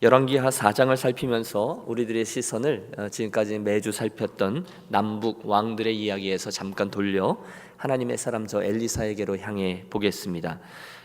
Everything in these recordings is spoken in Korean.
열왕기하 4장을 살피면서 우리들의 시선을 지금까지 매주 살폈던 남북 왕들의 이야기에서 잠깐 돌려 하나님의 사람 저 엘리사에게로 향해 보겠습니다.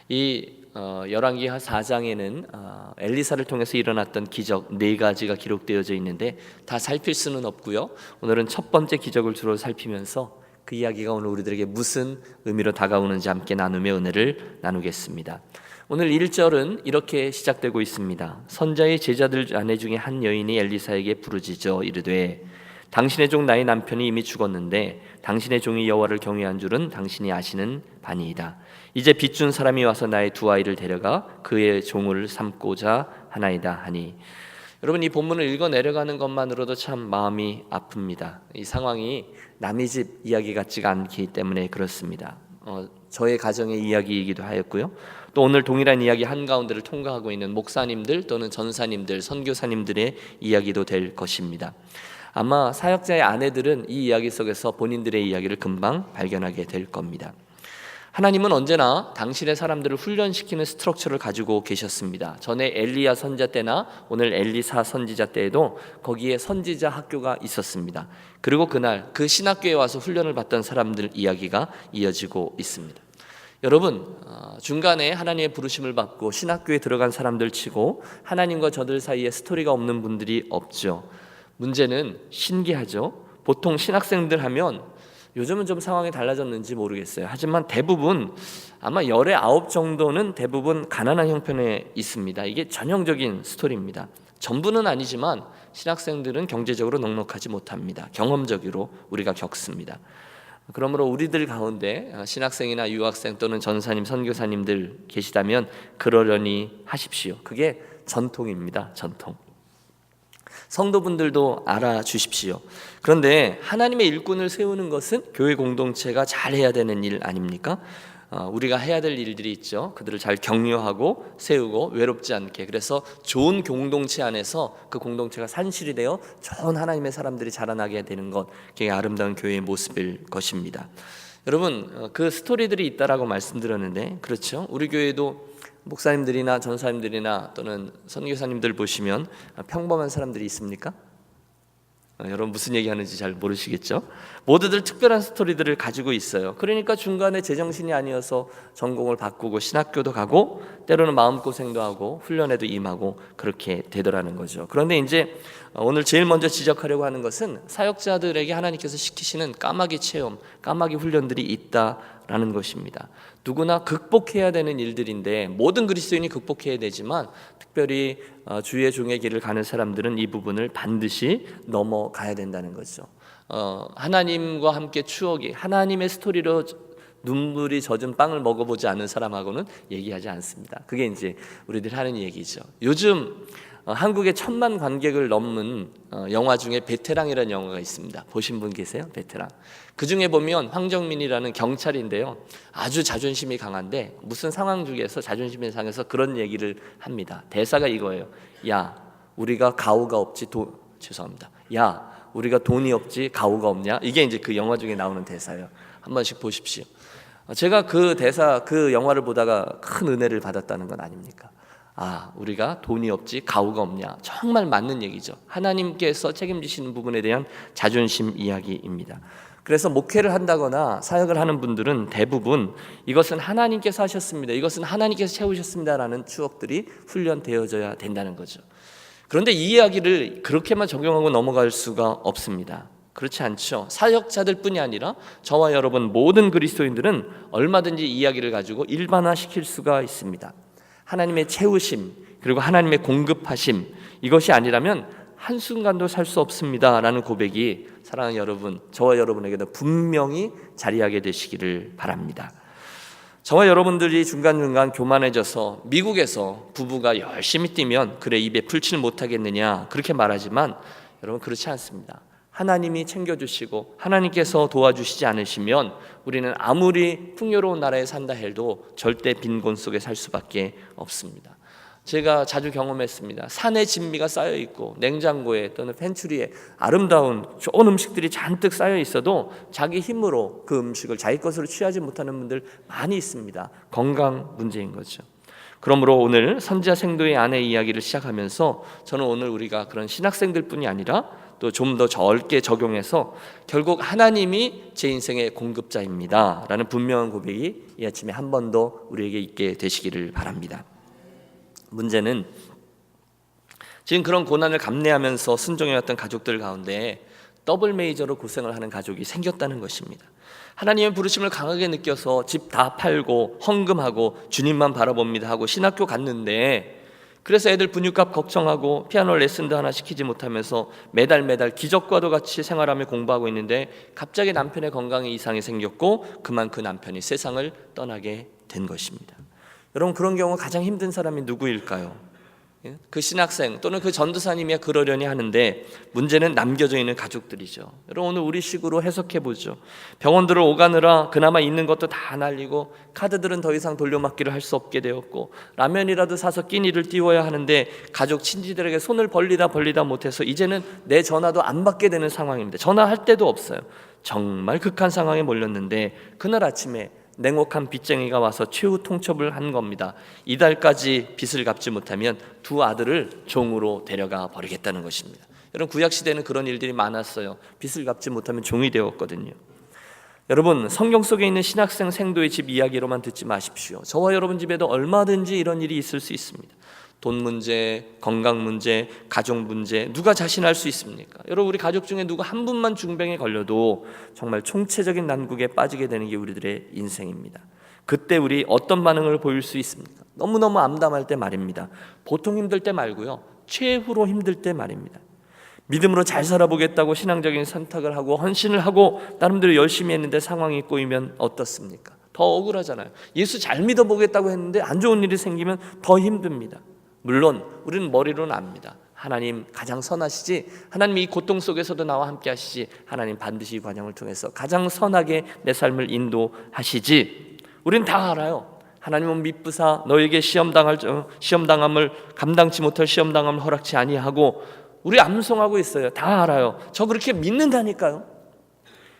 이 열왕기하 4장에는 엘리사를 통해서 일어났던 기적 4가지가 기록되어져 있는데 다 살필 수는 없고요. 오늘은 첫 번째 기적을 주로 살피면서 그 이야기가 오늘 우리들에게 무슨 의미로 다가오는지 함께 나누며 은혜를 나누겠습니다. 오늘 1절은 이렇게 시작되고 있습니다. 선자의 제자들 아내 중에 한 여인이 엘리사에게 부르짖어 이르되 당신의 종 나의 남편이 이미 죽었는데 당신의 종이 여호와를 경외한 줄은 당신이 아시는 바니이다. 이제 빚준 사람이 와서 나의 2아이를 데려가 그의 종을 삼고자 하나이다 하니. 여러분, 이 본문을 읽어 내려가는 것만으로도 참 마음이 아픕니다. 이 상황이 남의 집 이야기 같지가 않기 때문에 그렇습니다. 저의 가정의 이야기이기도 하였고요. 또 오늘 동일한 이야기 한가운데를 통과하고 있는 목사님들 또는 전사님들, 선교사님들의 이야기도 될 것입니다. 아마 사역자의 아내들은 이 이야기 속에서 본인들의 이야기를 금방 발견하게 될 겁니다. 하나님은 언제나 당신의 사람들을 훈련시키는 스트럭처를 가지고 계셨습니다. 전에 엘리야 선지자 때나 오늘 엘리사 선지자 때에도 거기에 선지자 학교가 있었습니다. 그리고 그날 그 신학교에 와서 훈련을 받던 사람들 이야기가 이어지고 있습니다. 여러분, 중간에 하나님의 부르심을 받고 신학교에 들어간 사람들 치고 하나님과 저들 사이에 스토리가 없는 분들이 없죠. 문제는 신기하죠. 보통 신학생들 하면 요즘은 좀 상황이 달라졌는지 모르겠어요. 하지만 대부분 아마 19 정도는 대부분 가난한 형편에 있습니다. 이게 전형적인 스토리입니다. 전부는 아니지만 신학생들은 경제적으로 넉넉하지 못합니다. 경험적으로 우리가 겪습니다. 그러므로 우리들 가운데 신학생이나 유학생 또는 전사님, 선교사님들 계시다면 그러려니 하십시오. 그게 전통입니다. 전통. 성도분들도 알아주십시오. 그런데 하나님의 일꾼을 세우는 것은 교회 공동체가 잘해야 되는 일 아닙니까? 우리가 해야 될 일들이 있죠. 그들을 잘 격려하고 세우고 외롭지 않게, 그래서 좋은 공동체 안에서 그 공동체가 산실이 되어 좋은 하나님의 사람들이 자라나게 되는 것, 그게 아름다운 교회의 모습일 것입니다. 여러분, 그 스토리들이 있다라고 말씀드렸는데, 그렇죠? 우리 교회도 목사님들이나 전사님들이나 또는 선교사님들 보시면 평범한 사람들이 있습니까? 여러분 무슨 얘기하는지 잘 모르시겠죠? 모두들 특별한 스토리들을 가지고 있어요. 그러니까 중간에 제정신이 아니어서 전공을 바꾸고 신학교도 가고 때로는 마음고생도 하고 훈련에도 임하고 그렇게 되더라는 거죠. 그런데 이제 오늘 제일 먼저 지적하려고 하는 것은 사역자들에게 하나님께서 시키시는 까마귀 체험, 까마귀 훈련들이 있다라는 것입니다. 누구나 극복해야 되는 일들인데 모든 그리스도인이 극복해야 되지만 특별히 주의 종의 길을 가는 사람들은 이 부분을 반드시 넘어가야 된다는 거죠. 하나님과 함께 추억이, 하나님의 스토리로 눈물이 젖은 빵을 먹어보지 않은 사람하고는 얘기하지 않습니다. 그게 이제 우리들 하는 얘기죠. 요즘 한국에 1000만 관객을 넘는 영화 중에 베테랑이라는 영화가 있습니다. 보신 분 계세요? 베테랑. 그 중에 보면 황정민이라는 경찰인데요, 아주 자존심이 강한데 무슨 상황 중에서 자존심이 상해서 그런 얘기를 합니다. 대사가 이거예요. 야, 우리가 가오가 없지 야, 우리가 돈이 없지 가오가 없냐? 이게 이제 그 영화 중에 나오는 대사예요. 한 번씩 보십시오. 제가 그 대사, 그 영화를 보다가 큰 은혜를 받았다는 건 아닙니까? 우리가 돈이 없지 가오가 없냐, 정말 맞는 얘기죠. 하나님께서 책임지시는 부분에 대한 자존심 이야기입니다. 그래서 목회를 한다거나 사역을 하는 분들은 대부분 이것은 하나님께서 하셨습니다, 이것은 하나님께서 채우셨습니다라는 추억들이 훈련되어져야 된다는 거죠. 그런데 이 이야기를 그렇게만 적용하고 넘어갈 수가 없습니다. 그렇지 않죠. 사역자들 뿐이 아니라 저와 여러분 모든 그리스도인들은 얼마든지 이야기를 가지고 일반화시킬 수가 있습니다. 하나님의 채우심, 그리고 하나님의 공급하심, 이것이 아니라면 한순간도 살 수 없습니다 라는 고백이 사랑하는 여러분, 저와 여러분에게도 분명히 자리하게 되시기를 바랍니다. 저와 여러분들이 중간중간 교만해져서 미국에서 부부가 열심히 뛰면 그래 입에 풀칠 못하겠느냐 그렇게 말하지만 여러분 그렇지 않습니다. 하나님이 챙겨주시고 하나님께서 도와주시지 않으시면 우리는 아무리 풍요로운 나라에 산다 해도 절대 빈곤 속에 살 수밖에 없습니다. 제가 자주 경험했습니다. 산에 진미가 쌓여 있고 냉장고에 또는 팬트리에 아름다운 좋은 음식들이 잔뜩 쌓여 있어도 자기 힘으로 그 음식을 자기 것으로 취하지 못하는 분들 많이 있습니다. 건강 문제인 거죠. 그러므로 오늘 선지자 생도의 아내 이야기를 시작하면서 저는 오늘 우리가 그런 신학생들뿐이 아니라 또 좀 더 넓게 적용해서 결국 하나님이 제 인생의 공급자입니다 라는 분명한 고백이 이 아침에 한 번 더 우리에게 있게 되시기를 바랍니다. 문제는 지금 그런 고난을 감내하면서 순종해왔던 가족들 가운데 더블 메이저로 고생을 하는 가족이 생겼다는 것입니다. 하나님의 부르심을 강하게 느껴서 집 다 팔고 헌금하고 주님만 바라봅니다 하고 신학교 갔는데, 그래서 애들 분유값 걱정하고 피아노 레슨도 하나 시키지 못하면서 매달 기적과도 같이 생활하며 공부하고 있는데 갑자기 남편의 건강에 이상이 생겼고 그만 그 남편이 세상을 떠나게 된 것입니다. 여러분, 그런 경우 가장 힘든 사람이 누구일까요? 그 신학생 또는 그 전도사님이야 그러려니 하는데 문제는 남겨져 있는 가족들이죠. 여러분, 오늘 우리식으로 해석해 보죠. 병원들을 오가느라 그나마 있는 것도 다 날리고 카드들은 더 이상 돌려막기를 할 수 없게 되었고 라면이라도 사서 끼니를 띄워야 하는데 가족 친지들에게 손을 벌리다 못해서 이제는 내 전화도 안 받게 되는 상황입니다. 전화할 데도 없어요. 정말 극한 상황에 몰렸는데 그날 아침에 냉혹한 빚쟁이가 와서 최후 통첩을 한 겁니다. 이달까지 빚을 갚지 못하면 두 아들을 종으로 데려가 버리겠다는 것입니다. 여러분, 구약시대는 그런 일들이 많았어요. 빚을 갚지 못하면 종이 되었거든요. 여러분, 성경 속에 있는 신학생 생도의 집 이야기로만 듣지 마십시오. 저와 여러분 집에도 얼마든지 이런 일이 있을 수 있습니다. 돈 문제, 건강 문제, 가족 문제, 누가 자신할 수 있습니까? 여러분, 우리 가족 중에 누구 한 분만 중병에 걸려도 정말 총체적인 난국에 빠지게 되는 게 우리들의 인생입니다. 그때 우리 어떤 반응을 보일 수 있습니까? 너무너무 암담할 때 말입니다. 보통 힘들 때 말고요, 최후로 힘들 때 말입니다. 믿음으로 잘 살아보겠다고 신앙적인 선택을 하고 헌신을 하고 나름대로 열심히 했는데 상황이 꼬이면 어떻습니까? 더 억울하잖아요. 예수 잘 믿어보겠다고 했는데 안 좋은 일이 생기면 더 힘듭니다. 물론 우리는 머리로는 압니다. 하나님 가장 선하시지, 하나님 이 고통 속에서도 나와 함께 하시지, 하나님 반드시 이 과정을 통해서 가장 선하게 내 삶을 인도하시지. 우리는 다 알아요. 하나님은 미쁘사 너에게 시험당함을 감당치 못할 시험당함을 허락치 아니하고, 우리 암송하고 있어요. 다 알아요. 저 그렇게 믿는다니까요.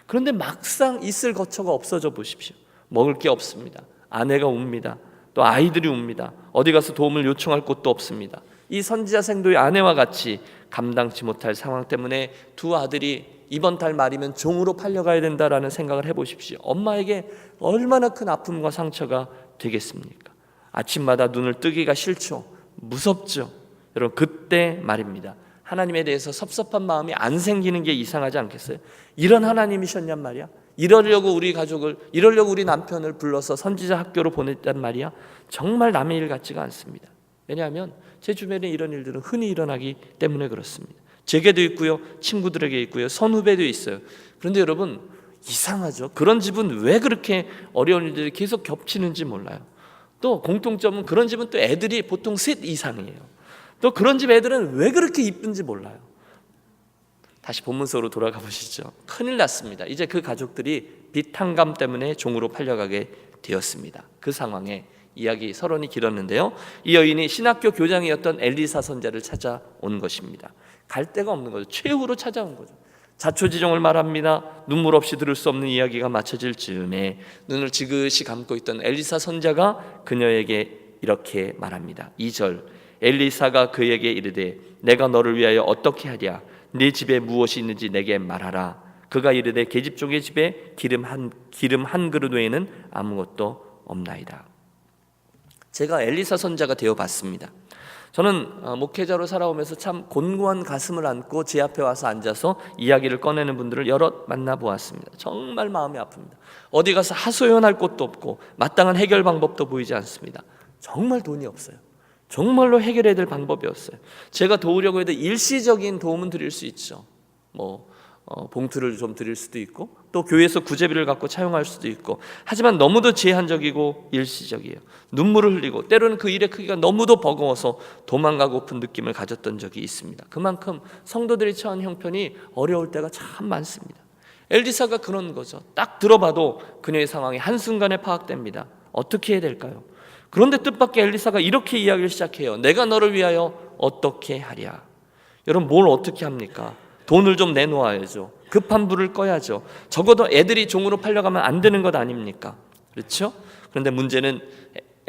그런데 막상 있을 거처가 없어져 보십시오. 먹을 게 없습니다. 아내가 웁니다. 또 아이들이 웁니다. 어디 가서 도움을 요청할 곳도 없습니다. 이 선지자 생도의 아내와 같이 감당치 못할 상황 때문에 두 아들이 이번 달 말이면 종으로 팔려가야 된다라는 생각을 해보십시오. 엄마에게 얼마나 큰 아픔과 상처가 되겠습니까? 아침마다 눈을 뜨기가 싫죠. 무섭죠. 여러분, 그때 말입니다. 하나님에 대해서 섭섭한 마음이 안 생기는 게 이상하지 않겠어요? 이런 하나님이셨냔 말이야. 이러려고 우리 가족을, 이러려고 우리 남편을 불러서 선지자 학교로 보냈단 말이야. 정말 남의 일 같지가 않습니다. 왜냐하면 제 주변에 이런 일들은 흔히 일어나기 때문에 그렇습니다. 제게도 있고요, 친구들에게 있고요, 선후배도 있어요. 그런데 여러분, 이상하죠. 그런 집은 왜 그렇게 어려운 일들이 계속 겹치는지 몰라요. 또 공통점은 그런 집은 또 애들이 보통 셋 이상이에요. 또 그런 집 애들은 왜 그렇게 이쁜지 몰라요. 다시 본문 속으로 돌아가 보시죠. 큰일 났습니다. 이제 그 가족들이 빚 탕감 때문에 종으로 팔려가게 되었습니다. 그 상황에 이야기 서론이 길었는데요, 이 여인이 신학교 교장이었던 엘리사 선지자를 찾아온 것입니다. 갈 데가 없는 거죠. 최후로 찾아온 거죠. 자초지종을 말합니다. 눈물 없이 들을 수 없는 이야기가 맞춰질 즈음에 눈을 지그시 감고 있던 엘리사 선지자가 그녀에게 이렇게 말합니다. 2절, 엘리사가 그에게 이르되 내가 너를 위하여 어떻게 하랴? 네 집에 무엇이 있는지 내게 말하라. 그가 이르되 계집종의 집에 기름 한 그릇 외에는 아무것도 없나이다. 제가 엘리사 선지자가 되어봤습니다. 저는 목회자로 살아오면서 참 곤고한 가슴을 안고 제 앞에 와서 앉아서 이야기를 꺼내는 분들을 여럿 만나보았습니다. 정말 마음이 아픕니다. 어디 가서 하소연할 곳도 없고 마땅한 해결 방법도 보이지 않습니다. 정말 돈이 없어요. 정말로 해결해야 될 방법이 없어요. 제가 도우려고 해도 일시적인 도움은 드릴 수 있죠. 봉투를 좀 드릴 수도 있고 또 교회에서 구제비를 갖고 차용할 수도 있고, 하지만 너무도 제한적이고 일시적이에요. 눈물을 흘리고 때로는 그 일의 크기가 너무도 버거워서 도망가고픈 느낌을 가졌던 적이 있습니다. 그만큼 성도들이 처한 형편이 어려울 때가 참 많습니다. 엘리사가 그런 거죠. 딱 들어봐도 그녀의 상황이 한순간에 파악됩니다. 어떻게 해야 될까요? 그런데 뜻밖의 엘리사가 이렇게 이야기를 시작해요. 내가 너를 위하여 어떻게 하랴? 여러분, 뭘 어떻게 합니까? 돈을 좀 내놓아야죠. 급한 불을 꺼야죠. 적어도 애들이 종으로 팔려가면 안 되는 것 아닙니까? 그렇죠? 그런데 문제는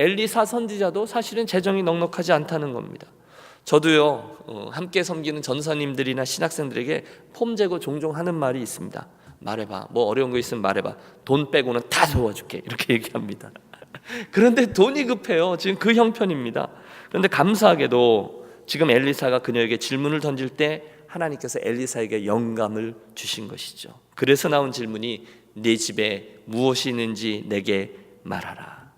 엘리사 선지자도 사실은 재정이 넉넉하지 않다는 겁니다. 저도요, 함께 섬기는 전사님들이나 신학생들에게 폼 재고 종종 하는 말이 있습니다. 말해봐, 뭐 어려운 거 있으면 말해봐, 돈 빼고는 다 도와줄게, 이렇게 얘기합니다. 그런데 돈이 급해요. 지금 그 형편입니다. 그런데 감사하게도 지금 엘리사가 그녀에게 질문을 던질 때 하나님께서 엘리사에게 영감을 주신 것이죠. 그래서 나온 질문이 네 집에 무엇이 있는지 내게 말하라.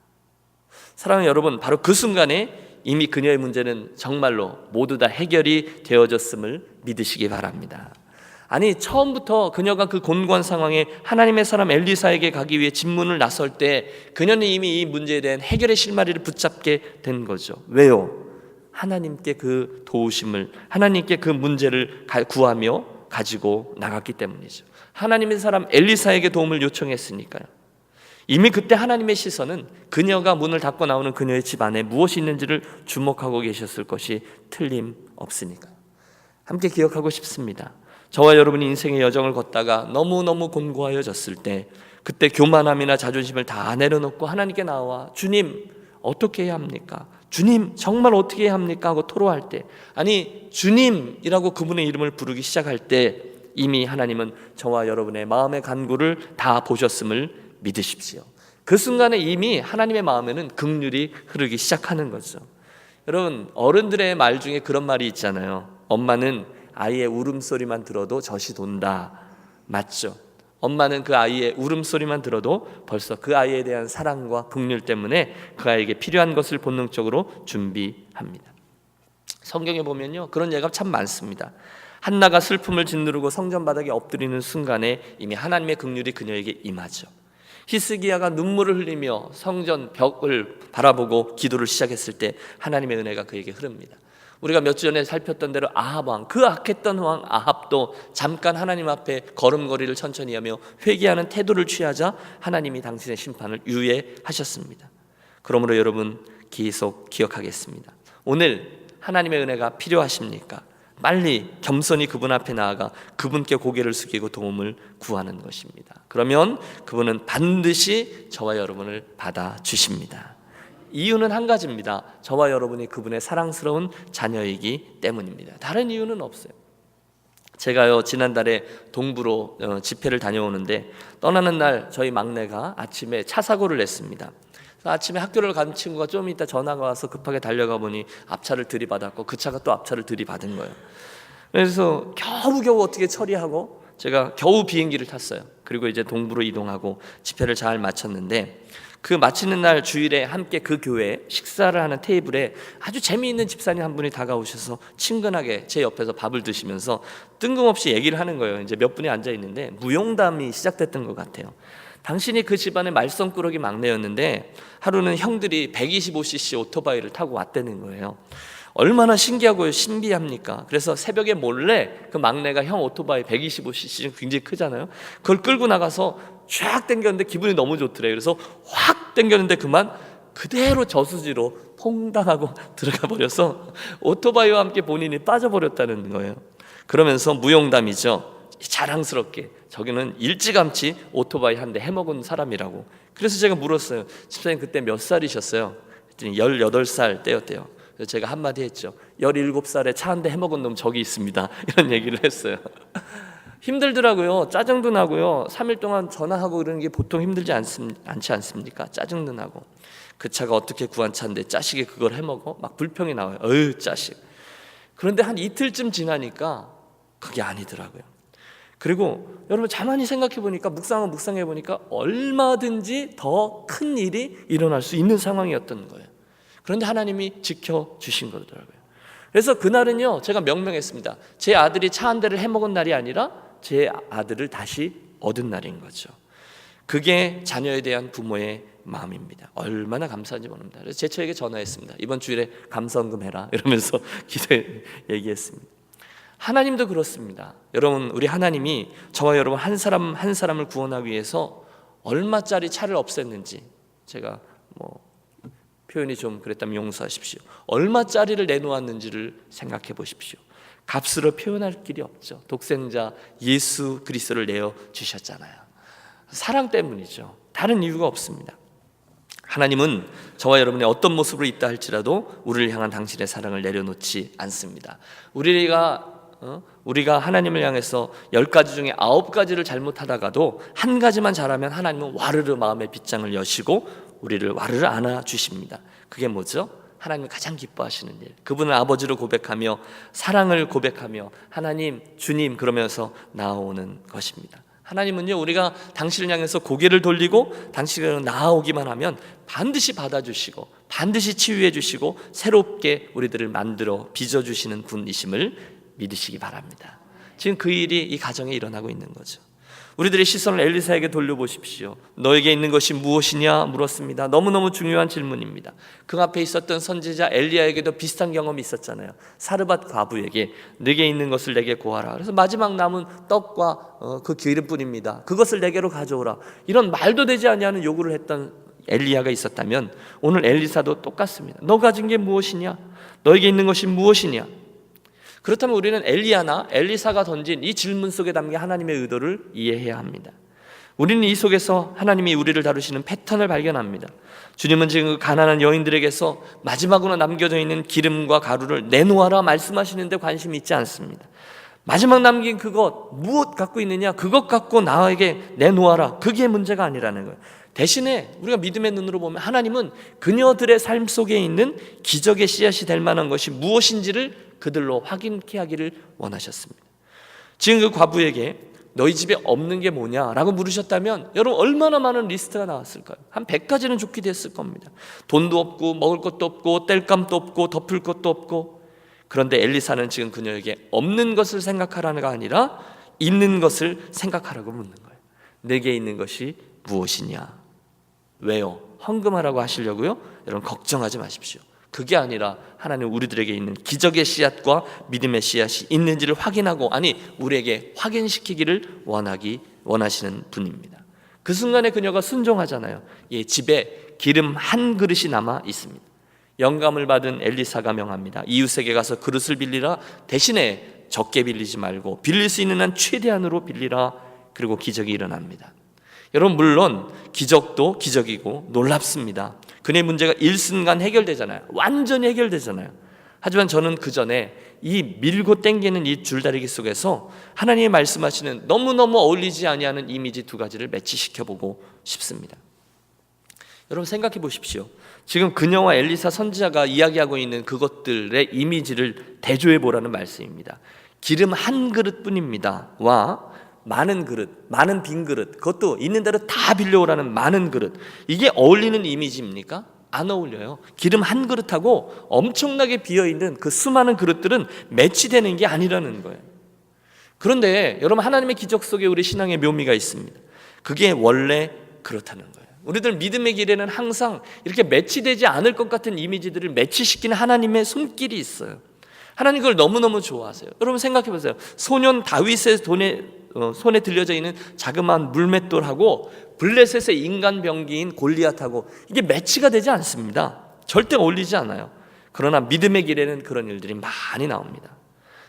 사랑하는 여러분, 바로 그 순간에 이미 그녀의 문제는 정말로 모두 다 해결이 되어졌음을 믿으시기 바랍니다. 아니, 처음부터 그녀가 그 곤고한 상황에 하나님의 사람 엘리사에게 가기 위해 진문을 나설 때 그녀는 이미 이 문제에 대한 해결의 실마리를 붙잡게 된 거죠. 왜요? 하나님께 그 도우심을, 하나님께 그 문제를 구하며 가지고 나갔기 때문이죠. 하나님의 사람 엘리사에게 도움을 요청했으니까요. 이미 그때 하나님의 시선은 그녀가 문을 닫고 나오는 그녀의 집 안에 무엇이 있는지를 주목하고 계셨을 것이 틀림없으니까요. 함께 기억하고 싶습니다. 저와 여러분이 인생의 여정을 걷다가 너무너무 곤고하여졌을 때, 그때 교만함이나 자존심을 다 내려놓고 하나님께 나와 주님 어떻게 해야 합니까? 주님 정말 어떻게 해야 합니까? 하고 토로할 때, 아니 주님이라고 그분의 이름을 부르기 시작할 때 이미 하나님은 저와 여러분의 마음의 간구를 다 보셨음을 믿으십시오. 그 순간에 이미 하나님의 마음에는 긍휼이 흐르기 시작하는 거죠. 여러분, 어른들의 말 중에 그런 말이 있잖아요. 엄마는 아이의 울음소리만 들어도 젖이 돈다. 맞죠? 엄마는 그 아이의 울음소리만 들어도 벌써 그 아이에 대한 사랑과 긍휼 때문에 그 아이에게 필요한 것을 본능적으로 준비합니다. 성경에 보면요, 그런 예가 참 많습니다. 한나가 슬픔을 짓누르고 성전 바닥에 엎드리는 순간에 이미 하나님의 긍휼이 그녀에게 임하죠. 히스기야가 눈물을 흘리며 성전 벽을 바라보고 기도를 시작했을 때 하나님의 은혜가 그에게 흐릅니다. 우리가 몇 주 전에 살폈던 대로 아합 왕, 그 악했던 왕 아합도 잠깐 하나님 앞에 걸음걸이를 천천히 하며 회개하는 태도를 취하자 하나님이 당신의 심판을 유예하셨습니다. 그러므로 여러분, 계속 기억하겠습니다. 오늘 하나님의 은혜가 필요하십니까? 빨리 겸손히 그분 앞에 나아가 그분께 고개를 숙이고 도움을 구하는 것입니다. 그러면 그분은 반드시 저와 여러분을 받아주십니다. 이유는 한 가지입니다. 저와 여러분이 그분의 사랑스러운 자녀이기 때문입니다. 다른 이유는 없어요. 제가요, 지난달에 동부로 집회를 다녀오는데 떠나는 날 저희 막내가 아침에 차 사고를 냈습니다. 아침에 학교를 간 친구가 좀 이따 전화가 와서 급하게 달려가 보니 앞차를 들이받았고 그 차가 또 앞차를 들이받은 거예요. 그래서 겨우겨우 어떻게 처리하고 제가 겨우 비행기를 탔어요. 그리고 이제 동부로 이동하고 집회를 잘 마쳤는데, 그 마치는 날 주일에 함께 그 교회에 식사를 하는 테이블에 아주 재미있는 집사님 한 분이 다가오셔서 친근하게 제 옆에서 밥을 드시면서 뜬금없이 얘기를 하는 거예요. 이제 몇 분이 앉아 있는데 무용담이 시작됐던 것 같아요. 당신이 그 집안의 말썽꾸러기 막내였는데 하루는 형들이 125cc 오토바이를 타고 왔다는 거예요. 얼마나 신기하고 신비합니까? 그래서 새벽에 몰래 그 막내가 형 오토바이 125cc 굉장히 크잖아요. 그걸 끌고 나가서 쫙 당겼는데 기분이 너무 좋더래요. 그래서 확 당겼는데 그만 그대로 저수지로 퐁당하고 들어가 버려서 오토바이와 함께 본인이 빠져버렸다는 거예요. 그러면서 무용담이죠. 자랑스럽게 저기는 일찌감치 오토바이 한 대 해먹은 사람이라고. 그래서 제가 물었어요. 집사님 그때 몇 살이셨어요? 그랬더니 18살 때였대요. 그래서 제가 한마디 했죠. 17살에 차 한 대 해먹은 놈 저기 있습니다. 이런 얘기를 했어요. 힘들더라고요. 짜증도 나고요. 3일 동안 전화하고 그러는 게 보통 힘들지 않지 않습니까? 짜증도 나고. 그 차가 어떻게 구한 차인데 자식이 그걸 해먹어? 막 불평이 나와요. 어휴 자식. 그런데 한 이틀쯤 지나니까 그게 아니더라고요. 그리고 여러분 가만히 생각해 보니까 묵상해 보니까 얼마든지 더 큰 일이 일어날 수 있는 상황이었던 거예요. 그런데 하나님이 지켜주신 거더라고요. 그래서 그날은요, 제가 명명했습니다. 제 아들이 차 한 대를 해먹은 날이 아니라 제 아들을 다시 얻은 날인 거죠. 그게 자녀에 대한 부모의 마음입니다. 얼마나 감사한지 모릅니다. 그래서 제 처에게 전화했습니다. 이번 주일에 감사헌금 해라 이러면서 얘기했습니다. 하나님도 그렇습니다. 여러분, 우리 하나님이 저와 여러분 한 사람 한 사람을 구원하기 위해서 얼마짜리 차를 없앴는지, 제가 표현이 좀 그랬다면 용서하십시오. 얼마짜리를 내놓았는지를 생각해 보십시오. 값으로 표현할 길이 없죠. 독생자 예수 그리스도를 내어 주셨잖아요. 사랑 때문이죠. 다른 이유가 없습니다. 하나님은 저와 여러분의 어떤 모습으로 있다 할지라도 우리를 향한 당신의 사랑을 내려놓지 않습니다. 우리가 하나님을 향해서 10가지 중에 9가지를 잘못하다가도 한 가지만 잘하면 하나님은 와르르 마음의 빗장을 여시고 우리를 와르르 안아주십니다. 그게 뭐죠? 하나님이 가장 기뻐하시는 일, 그분을 아버지로 고백하며 사랑을 고백하며 하나님, 주님 그러면서 나아오는 것입니다. 하나님은요, 우리가 당신을 향해서 고개를 돌리고 당신을 나아오기만 하면 반드시 받아주시고 반드시 치유해 주시고 새롭게 우리들을 만들어 빚어주시는 분이심을 믿으시기 바랍니다. 지금 그 일이 이 가정에 일어나고 있는 거죠. 우리들의 시선을 엘리사에게 돌려보십시오. 너에게 있는 것이 무엇이냐 물었습니다. 너무너무 중요한 질문입니다. 그 앞에 있었던 선지자 엘리야에게도 비슷한 경험이 있었잖아요. 사르밧 과부에게 내게 있는 것을 내게 구하라. 그래서 마지막 남은 떡과 그 기름뿐입니다. 그것을 내게로 가져오라. 이런 말도 되지 아니하는 요구를 했던 엘리야가 있었다면 오늘 엘리사도 똑같습니다. 너 가진 게 무엇이냐? 너에게 있는 것이 무엇이냐? 그렇다면 우리는 엘리야나 엘리사가 던진 이 질문 속에 담긴 하나님의 의도를 이해해야 합니다. 우리는 이 속에서 하나님이 우리를 다루시는 패턴을 발견합니다. 주님은 지금 그 가난한 여인들에게서 마지막으로 남겨져 있는 기름과 가루를 내놓아라 말씀하시는데 관심이 있지 않습니다. 마지막 남긴 그것, 무엇 갖고 있느냐? 그것 갖고 나에게 내놓아라. 그게 문제가 아니라는 거예요. 대신에 우리가 믿음의 눈으로 보면 하나님은 그녀들의 삶 속에 있는 기적의 씨앗이 될 만한 것이 무엇인지를 그들로 확인케 하기를 원하셨습니다. 지금 그 과부에게 너희 집에 없는 게 뭐냐라고 물으셨다면 여러분 얼마나 많은 리스트가 나왔을까요? 한 100가지는 좋게 됐을 겁니다. 돈도 없고 먹을 것도 없고 뗄감도 없고 덮을 것도 없고. 그런데 엘리사는 지금 그녀에게 없는 것을 생각하라가 아니라 있는 것을 생각하라고 묻는 거예요. 내게 있는 것이 무엇이냐? 왜요? 헌금하라고 하시려고요? 여러분 걱정하지 마십시오. 그게 아니라 하나님 우리들에게 있는 기적의 씨앗과 믿음의 씨앗이 있는지를 확인하고, 아니 우리에게 확인시키기를 원하시는 분입니다. 그 순간에 그녀가 순종하잖아요. 집에 기름 한 그릇이 남아 있습니다. 영감을 받은 엘리사가 명합니다. 이웃에게 가서 그릇을 빌리라. 대신에 적게 빌리지 말고 빌릴 수 있는 한 최대한으로 빌리라. 그리고 기적이 일어납니다. 여러분 물론 기적도 기적이고 놀랍습니다. 그의 문제가 일순간 해결되잖아요. 완전히 해결되잖아요. 하지만 저는 그 전에 이 밀고 땡기는 이 줄다리기 속에서 하나님이 말씀하시는 너무너무 어울리지 아니하는 이미지 2가지를 매치시켜보고 싶습니다. 여러분 생각해 보십시오. 지금 그녀와 엘리사 선지자가 이야기하고 있는 그것들의 이미지를 대조해 보라는 말씀입니다. 기름 한 그릇뿐입니다 와 많은 그릇, 많은 빈 그릇, 그것도 있는 대로 다 빌려오라는 많은 그릇, 이게 어울리는 이미지입니까? 안 어울려요. 기름 한 그릇하고 엄청나게 비어있는 그 수많은 그릇들은 매치되는 게 아니라는 거예요. 그런데 여러분 하나님의 기적 속에 우리 신앙의 묘미가 있습니다. 그게 원래 그렇다는 거예요. 우리들 믿음의 길에는 항상 이렇게 매치되지 않을 것 같은 이미지들을 매치시키는 하나님의 손길이 있어요. 하나님 그걸 너무너무 좋아하세요. 여러분 생각해 보세요. 소년 다윗의 손에 들려져 있는 자그마한 물맷돌하고 블레셋의 인간 병기인 골리앗하고 이게 매치가 되지 않습니다. 절대 어울리지 않아요. 그러나 믿음의 길에는 그런 일들이 많이 나옵니다.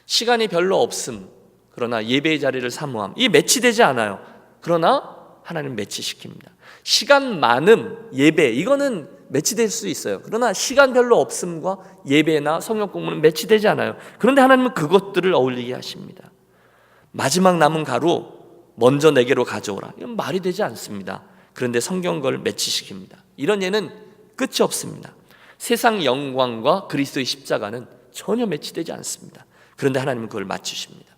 시간이 별로 없음, 그러나 예배의 자리를 사모함, 이게 매치되지 않아요. 그러나 하나님 매치시킵니다. 시간 많음, 예배, 이거는 매치될 수 있어요. 그러나 시간 별로 없음과 예배나 성경 공부는 매치되지 않아요. 그런데 하나님은 그것들을 어울리게 하십니다. 마지막 남은 가루 먼저 내게로 가져오라. 이건 말이 되지 않습니다. 그런데 성경 걸 매치시킵니다. 이런 예는 끝이 없습니다. 세상 영광과 그리스도의 십자가는 전혀 매치되지 않습니다. 그런데 하나님은 그걸 맞추십니다.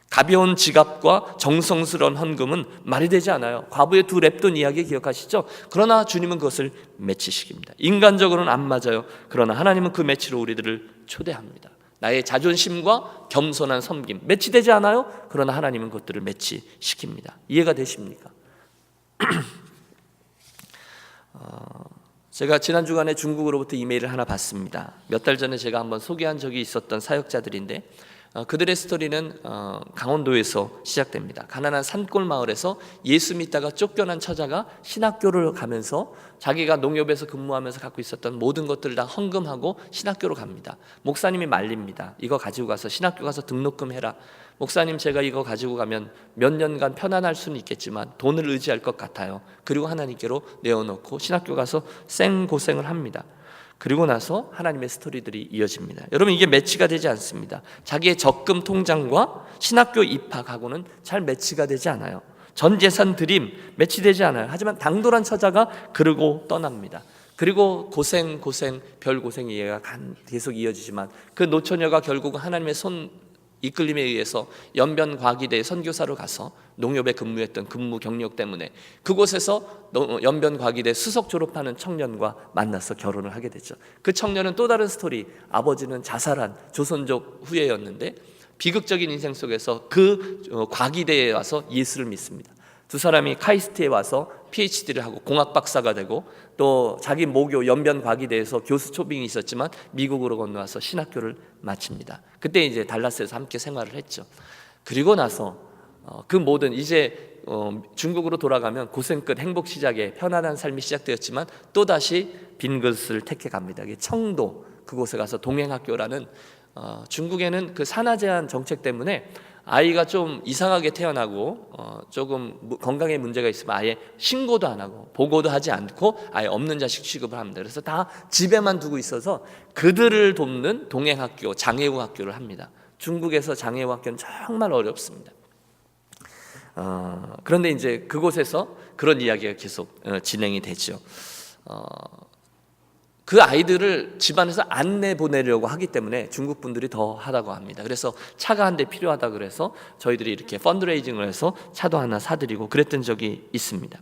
가벼운 지갑과 정성스러운 헌금은 말이 되지 않아요. 과부의 2 랩돈 이야기 기억하시죠? 그러나 주님은 그것을 매치시킵니다. 인간적으로는 안 맞아요. 그러나 하나님은 그 매치로 우리들을 초대합니다. 나의 자존심과 겸손한 섬김 매치되지 않아요? 그러나 하나님은 그것들을 매치시킵니다. 이해가 되십니까? 제가 지난 주간에 중국으로부터 이메일을 하나 받습니다. 몇 달 전에 제가 한번 소개한 적이 있었던 사역자들인데 그들의 스토리는 강원도에서 시작됩니다. 가난한 산골 마을에서 예수 믿다가 쫓겨난 처자가 신학교를 가면서 자기가 농협에서 근무하면서 갖고 있었던 모든 것들을 다 헌금하고 신학교로 갑니다. 목사님이 말립니다. 이거 가지고 가서 신학교 가서 등록금 해라. 목사님, 제가 이거 가지고 가면 몇 년간 편안할 수는 있겠지만 돈을 의지할 것 같아요. 그리고 하나님께로 내어놓고 신학교 가서 생고생을 합니다. 그리고 나서 하나님의 스토리들이 이어집니다. 여러분, 이게 매치가 되지 않습니다. 자기의 적금 통장과 신학교 입학하고는 잘 매치가 되지 않아요. 전 재산 드림 매치되지 않아요. 하지만 당돌한 처자가 그러고 떠납니다. 그리고 고생 별 고생이 계속 이어지지만 그 노처녀가 결국은 하나님의 손 이끌림에 의해서 연변과기대 선교사로 가서 농협에 근무했던 근무 경력 때문에 그곳에서 연변과기대 수석 졸업하는 청년과 만나서 결혼을 하게 됐죠. 그 청년은 또 다른 스토리, 아버지는 자살한 조선족 후예였는데 비극적인 인생 속에서 그 과기대에 와서 예수를 믿습니다. 두 사람이 카이스트에 와서 PhD를 하고 공학 박사가 되고 또 자기 모교 연변과기대에서 교수 초빙이 있었지만 미국으로 건너와서 신학교를 마칩니다. 그때 이제 달라스에서 함께 생활을 했죠. 그리고 나서 그 모든 이제 중국으로 돌아가면 고생 끝 행복 시작에 편안한 삶이 시작되었지만 또다시 빈 그릇을 택해 갑니다. 청도 그곳에 가서 동행학교라는 중국에는 그 산하 제한 정책 때문에 아이가 좀 이상하게 태어나고 조금 건강에 문제가 있으면 아예 신고도 안 하고 보고도 하지 않고 아예 없는 자식 취급을 합니다. 그래서 다 집에만 두고 있어서 그들을 돕는 동행학교, 장애우 학교를 합니다. 중국에서 장애우 학교는 정말 어렵습니다. 그런데 이제 그곳에서 그런 이야기가 계속 진행이 되죠. 그 아이들을 집안에서 안 내보내려고 하기 때문에 중국 분들이 더 하다고 합니다. 그래서 차가 한 대 필요하다 그래서 저희들이 이렇게 펀드레이징을 해서 차도 하나 사드리고 그랬던 적이 있습니다.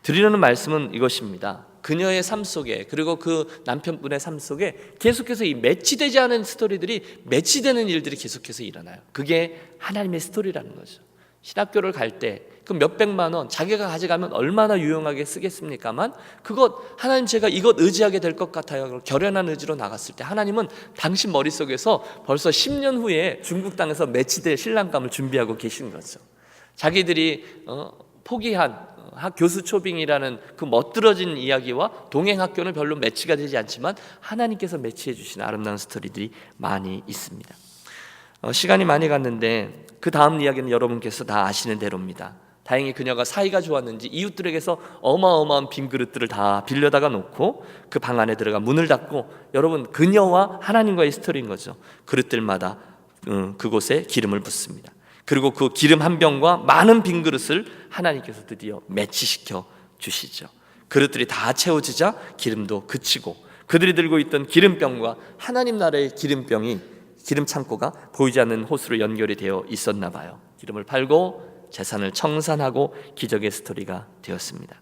드리려는 말씀은 이것입니다. 그녀의 삶 속에 그리고 그 남편분의 삶 속에 계속해서 이 매치되지 않은 스토리들이 매치되는 일들이 계속해서 일어나요. 그게 하나님의 스토리라는 거죠. 신학교를 갈 때 그 몇백만 원 자기가 가져가면 얼마나 유용하게 쓰겠습니까만 그것 하나님 제가 이것 의지하게 될 것 같아요. 결연한 의지로 나갔을 때 하나님은 당신 머릿속에서 벌써 10년 후에 중국 땅에서 매치될 신랑감을 준비하고 계신 거죠. 자기들이 포기한 교수 초빙이라는 그 멋들어진 이야기와 동행학교는 별로 매치가 되지 않지만 하나님께서 매치해 주신 아름다운 스토리들이 많이 있습니다. 시간이 많이 갔는데 그 다음 이야기는 여러분께서 다 아시는 대로입니다. 다행히 그녀가 사이가 좋았는지 이웃들에게서 어마어마한 빈 그릇들을 다 빌려다가 놓고 그 방 안에 들어가 문을 닫고 여러분 그녀와 하나님과의 스토리인 거죠. 그릇들마다 그곳에 기름을 붓습니다. 그리고 그 기름 한 병과 많은 빈 그릇을 하나님께서 드디어 매치시켜 주시죠. 그릇들이 다 채워지자 기름도 그치고 그들이 들고 있던 기름병과 하나님 나라의 기름병이 기름 창고가 보이지 않는 호수로 연결이 되어 있었나 봐요. 기름을 팔고 재산을 청산하고 기적의 스토리가 되었습니다.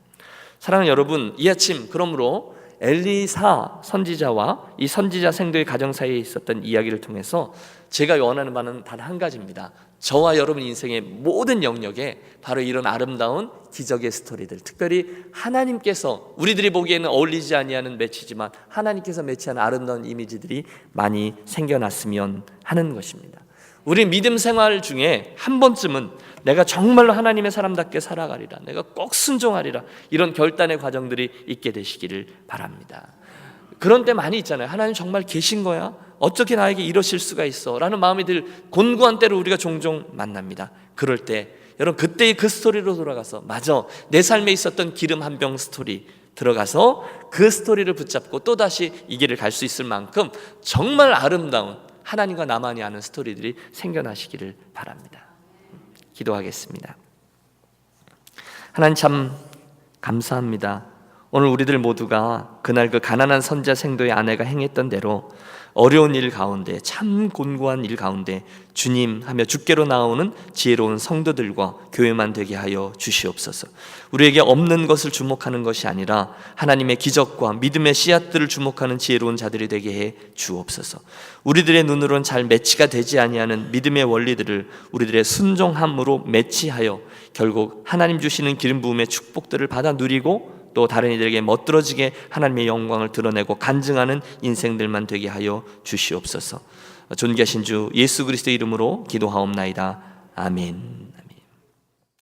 사랑하는 여러분, 이 아침 그러므로 엘리사 선지자와 이 선지자 생도의 가정 사이에 있었던 이야기를 통해서 제가 원하는 바는 단 한 가지입니다. 저와 여러분 인생의 모든 영역에 바로 이런 아름다운 기적의 스토리들, 특별히 하나님께서 우리들이 보기에는 어울리지 아니하는 매치지만 하나님께서 매치하는 아름다운 이미지들이 많이 생겨났으면 하는 것입니다. 우리 믿음 생활 중에 한 번쯤은 내가 정말로 하나님의 사람답게 살아가리라, 내가 꼭 순종하리라, 이런 결단의 과정들이 있게 되시기를 바랍니다. 그런 때 많이 있잖아요. 하나님 정말 계신 거야? 어떻게 나에게 이러실 수가 있어? 라는 마음이 들 곤고한 때를 우리가 종종 만납니다. 그럴 때 여러분 그때의 그 스토리로 돌아가서 맞아, 내 삶에 있었던 기름 한 병 스토리 들어가서 그 스토리를 붙잡고 또다시 이 길을 갈 수 있을 만큼 정말 아름다운 하나님과 나만이 아는 스토리들이 생겨나시기를 바랍니다. 기도하겠습니다. 하나님 참 감사합니다. 오늘 우리들 모두가 그날 그 가난한 선지자 생도의 아내가 행했던 대로 어려운 일 가운데, 참 곤고한 일 가운데 주님 하며 주께로 나오는 지혜로운 성도들과 교회만 되게 하여 주시옵소서. 우리에게 없는 것을 주목하는 것이 아니라 하나님의 기적과 믿음의 씨앗들을 주목하는 지혜로운 자들이 되게 해 주옵소서. 우리들의 눈으로는 잘 매치가 되지 아니하는 믿음의 원리들을 우리들의 순종함으로 매치하여 결국 하나님 주시는 기름 부음의 축복들을 받아 누리고 또 다른 이들에게 멋들어지게 하나님의 영광을 드러내고 간증하는 인생들만 되게 하여 주시옵소서. 존귀하신 주 예수 그리스도의 이름으로 기도하옵나이다. 아멘.